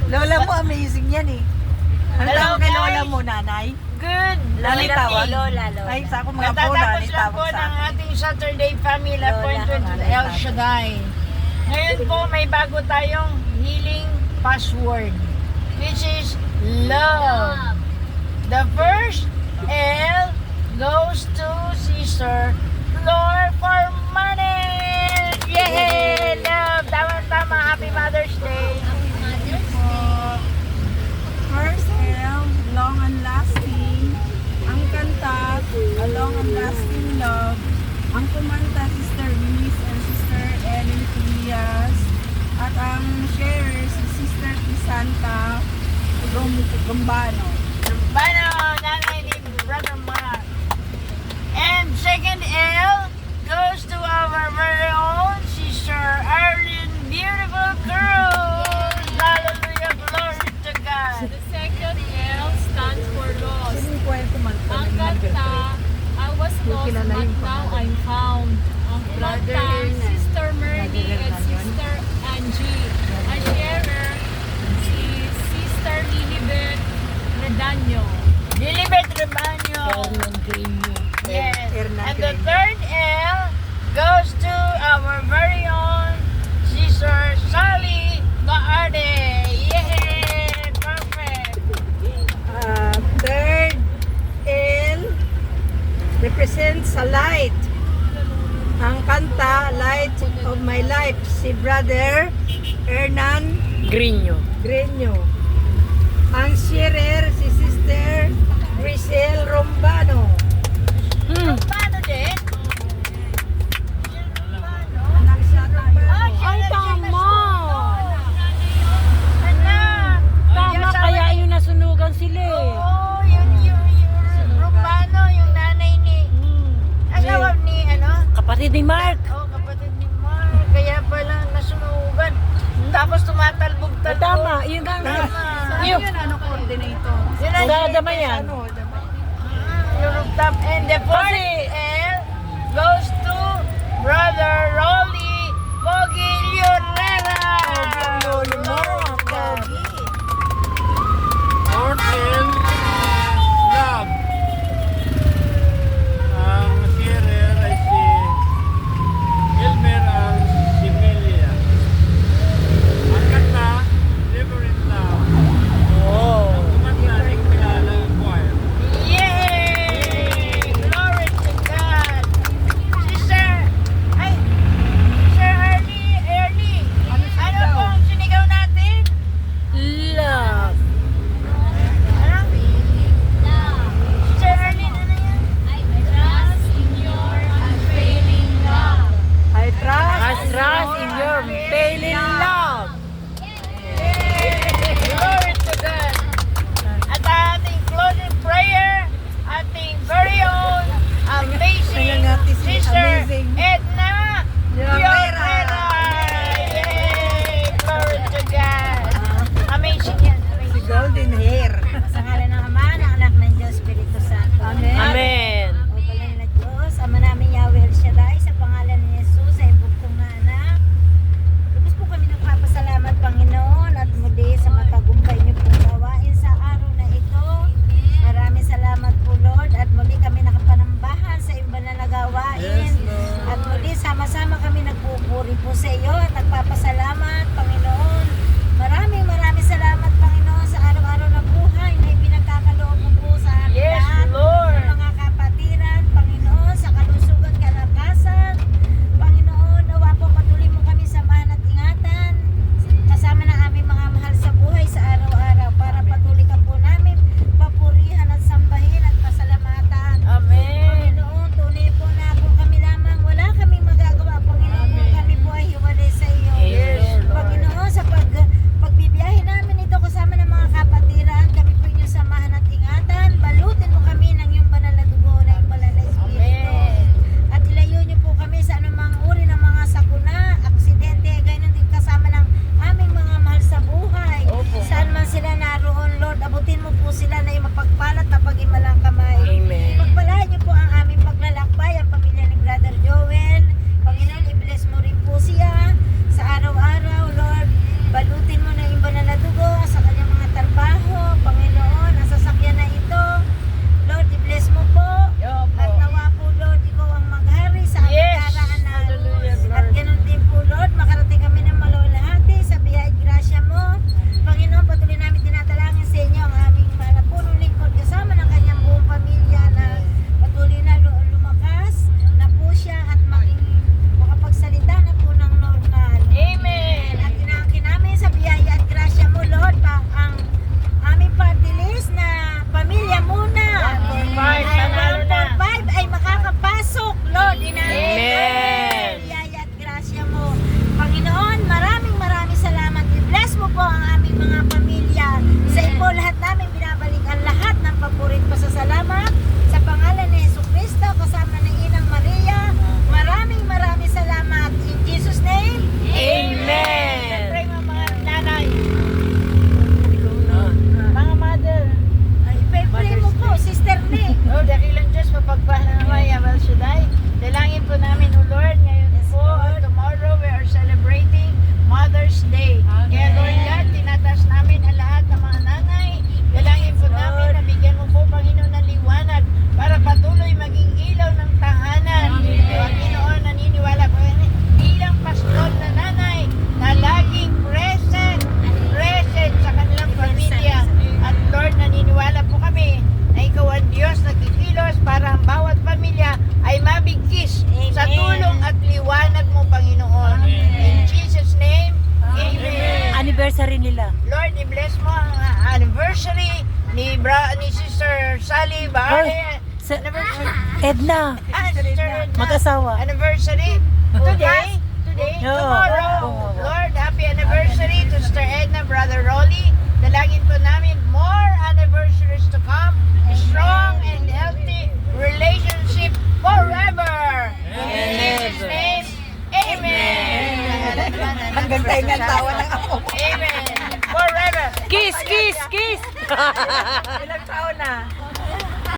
Lola mo, amazing yan eh. Ano Hello, tawag kay guys. Lola mo, nanay? Good. Nanay tawag? Lola. Ay, sa ako mga po, Natatapos nanay lang po tawag sa ng akin. ating Saturday Family Appointment with Nanay El tawag. Shaddai. Ngayon po may bago tayong healing password, which is love. The first L goes to Sister Flor for money. Yay! Love! Tama-tama. Happy Mother's Day. First L, long and lasting. Ang kanta, a long and lasting love. Ang kumanta, Sister Denise and Sister Ellen Trias. At ang sharer, si Sister Crisanta Gumbano. Bano, nanay ni Brother Mark. And second L goes to our very own Sister Arlene, beautiful girl. Hallelujah, glory to God. The second L stands for lost. Sino yung kwento man? Ang kanta, I was lost but now I'm found. Ang kumanta, Sister Merly and Sister Angie. Ang sharer, si Sister Lilibet Redaño. Lilibet Rebaño. Yes. And the third L goes to our very own Sister Sally Maarde. Yay! Perfect. Third L represents a light. Ang kanta, Light of My Life, si Brother Hernan Grino. Greño. Ang sharer, si Sister Grisel Rombano. Paano din? Anak siya tayo. Ay, tama! Anak! Tama, kaya yung nasunugan sila eh. Oo, yung Rumbano, yung nanay ni... Asawa ni ano? Kapatid ni Mark. Oh, kapatid ni Mark. Kaya pala nasunugan. Tapos tumatalbog-talbog. Tama, yun ang... Yun, ano, coordinator. Yun ang Sa Damayan. Ano, yung rooftop. And the fourth L goes to Brother Rolly Pogi Llorera. Lolo mo, Pogi. Fourth L, love. Ang sharer ay si Elmer ang si Melia. Ang kanta, Never in Love. Oh. Ang kumanta, ang kilala ng choir. Yay! Glory to God. Sister, ay, Kaya Lord God, tinataas namin ang lahat ng mga nanay. Dalangin po namin na bigyan mo po, Panginoon, ng liwanag para patuloy maging ilaw ng tahanan. Panginoon, naniniwala po bilang pastol na nanay na laging present sa kanilang pamilya. At Lord, naniniwala po kami na ikaw ang Diyos na kikilos para ang bawat pamilya ay mabigkis sa tulong at liwanag mo, Panginoon. In Jesus' name, Amen. Anniversary nila. Lord, i-bless mo ang anniversary ni Sister Sally Barre. Sa Anniversary. Edna, Sister Edna. mag-asawa. Anniversary. Today, Oo. tomorrow. Oo. Lord, happy anniversary to Sister Edna, Brother Rolly. Dalangin po namin more anniversaries to come. Strong and healthy relationship forever. In Jesus' name, Amen. Hanggang tayo nga tawa ng ako. Amen. Forever. Kiss, kiss, kiss! Ilang taon na?